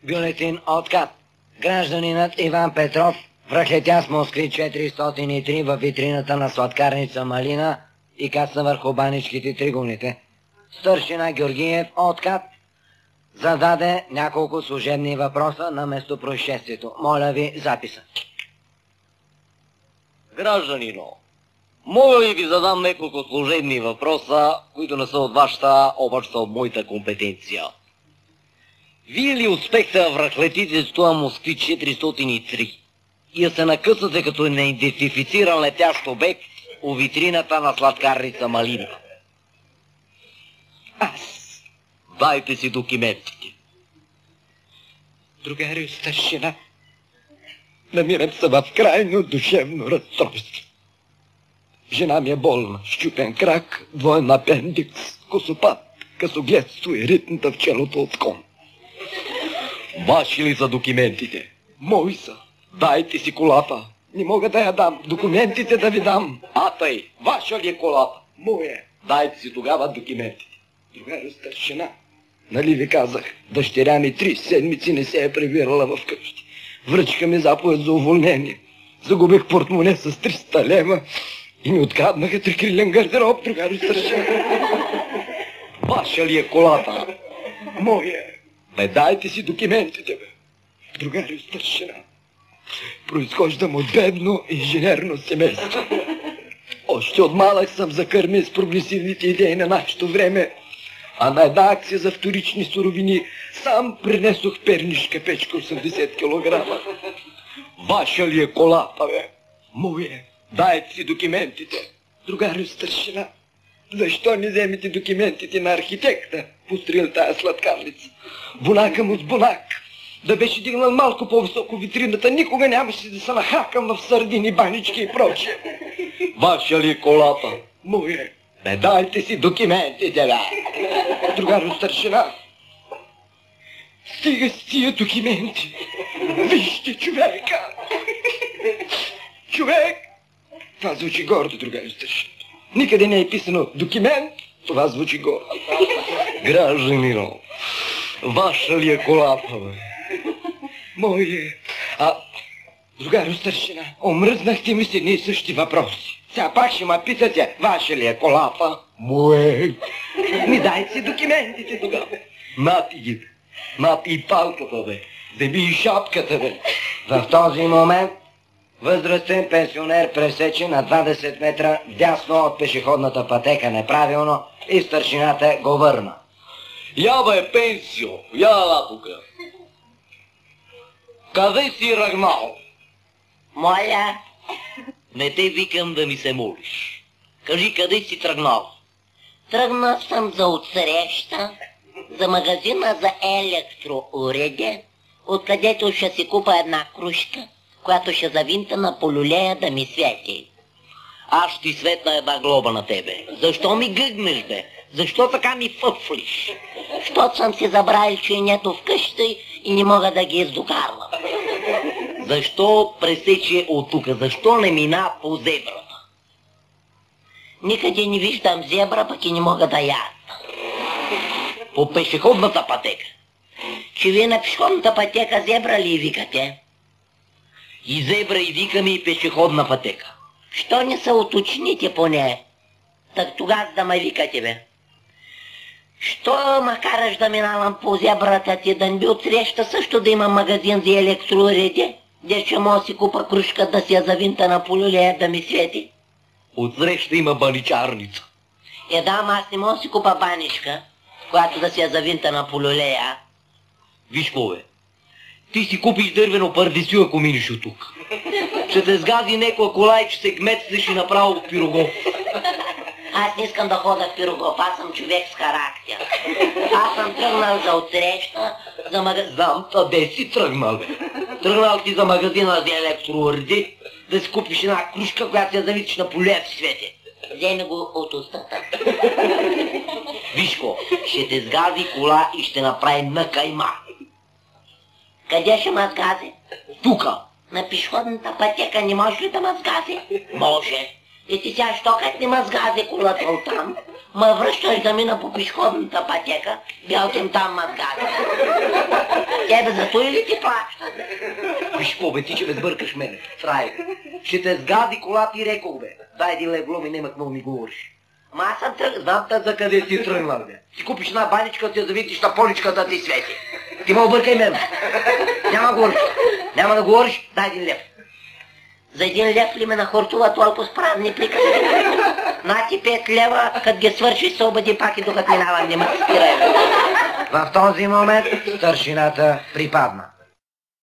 Бюлетин откат. Гражданинът Иван Петров връхлетя с Москви 403 във витрината на сладкарница Малина и кацна върху баничките тригуните. Старшина Георгиев откат зададе няколко служебни въпроса на местопроизшествието. Моля ви, записа. Гражданино, мога ли ви задам няколко служебни въпроса, които не са от вашата, обаче са от моята компетенция? Вие ли успехте да връхлетите с това Москви 403 и да се накъсате като неидентифициран летящ обект у витрината на сладкарница Малина? Аз. Дайте си документите. Другари старшина, намирам се в крайно душевно разстройство. Жена ми е болна, щупен крак, двоен апендикс, косопат, късогледство и ритната в челото от кон. Ваши ли са документите? Мои са. Дайте си колата. Не мога да я дам. Документите да ви дам. А тъй, ваша ли е колата? Моя. Дайте си тогава документите. Другари старшина, нали ви казах, дъщеря ми 3 седмици не се е прибирала вкъщи. Връчиха ми заповед за уволнение. Загубих портмоне с 300 лева и ми откраднаха трикрилен гардероб, другари старшина. Ваша ли е колата? Моя. Бе, дайте си документите, бе. Другари старшина, произхождам от бедно инженерно семейство. Още от малък съм закърмен с прогресивните идеи на нашето време, а на една акция за вторични суровини сам принесох пернишка печка 80 кг. Ваша ли е колата, бе? Моя. Дайте си документите. Другари старшина, защо не вземете документите на архитекта, построил тая сладкарница? Бунака му с бунак. Да беше дигнал малко по-високо витрината, никога нямаше да се нахакам в сърдини, банички и прочее. Ваша ли е колата? Моя. Бе, дайте си документите, бе. Другари старшина, стига с тия документи. Вижте човека. Човек. Това звучи гордо, другари старшина. Никъде не е писано документ, това звучи гордо. Гражданино, ваша ли е колата, бе? Моя. Другари старшина, омръзнахте ми с едни и същи въпроси. Сега пак ще ме питате, ваша ли е колата? Моя. Ми дайте си документите тогава. Нати ги, нати и палката, бе. Деби и шапката, бе. В този момент възрастен пенсионер пресече на 20 метра дясно от пешеходната пътека неправилно и старшината го върна. Я бе, пенсио, я ела тука. Къде си ръгнал? Моля, Не те викам да ми се молиш. Кажи, къде си тръгнал? тръгнал съм за отсреща, за магазина за електроуреди, откъдето ще си купа една кружка, която ще завинта на полюлея да ми свети. Аз ще ти светна една глоба на тебе. Защо ми гъгнеш, бе? Защо така ми фъфлиш? Щото съм си забравил чуенето вкъщи и не мога да ги издокарвам. Защо пресече от тука? Защо не мина по зебрата? Никъде не виждам зебра, пък и не мога да ядам. По пешеходната пътека. Че вие на пешеходната пътека зебра ли викате? И зебра, и викаме, и пешеходна пътека. Що не се уточните поне? Так тогава да ме викате, бе. Що ма караш да минавам по зебрата ти, да не би отсреща също да има магазин за електроуреди, де ще мога си купа кружка да си я завинта на полюлея да ми свети? Отсреща има баничарница. Да, ама аз не мога си купа баничка, която да си я завинта на полюлея. Виж какво, бе. Ти си купиш дървено пардесю, ако минеш от тук. Ще те сгази некоя кола и че се кметствеш и направо в Пирогов. Аз не искам да хода в Пирогов, аз съм човек с характер. Аз съм тръгнал за отсреща, за магазин. Знам, къде си тръгнал, бе. Тръгнал ти за магазина за електроуреди, да си купиш една кружка, която я завитиш на полея в свете. Вземи го от устата. Виж какво, ще те сгази кола и ще направи на кайма. Къде ще ме сгази? Тука. На пешеходната пътека не може ли да ме сгази? Може. И ти сега, що като не ме сгази колата оттам, ме връщаш да мина по пешеходната пътека, бялким там ме сгази. Тебе за той ли ти плащат? Виж по, бе, ти че ме сбъркаш мене. Трай. Ще те сгади колата и рекол, бе. Дай един легло ми, нема какво ми говориш. Ама аз съм тръгнал. Знам те за къде си тръгнал, бе. Си купиш една баничка, ти я завитиш на поличката ти свети. Ти ме объркай мен. Няма да говориш. Няма да говориш, дай 1 лев. За 1 лев ли ме нахортува толкова с празни приказки? На ти 5 лева, като ги свършиш, се обади пак и докато минавам, не ме спирай. В този момент старшината припадна.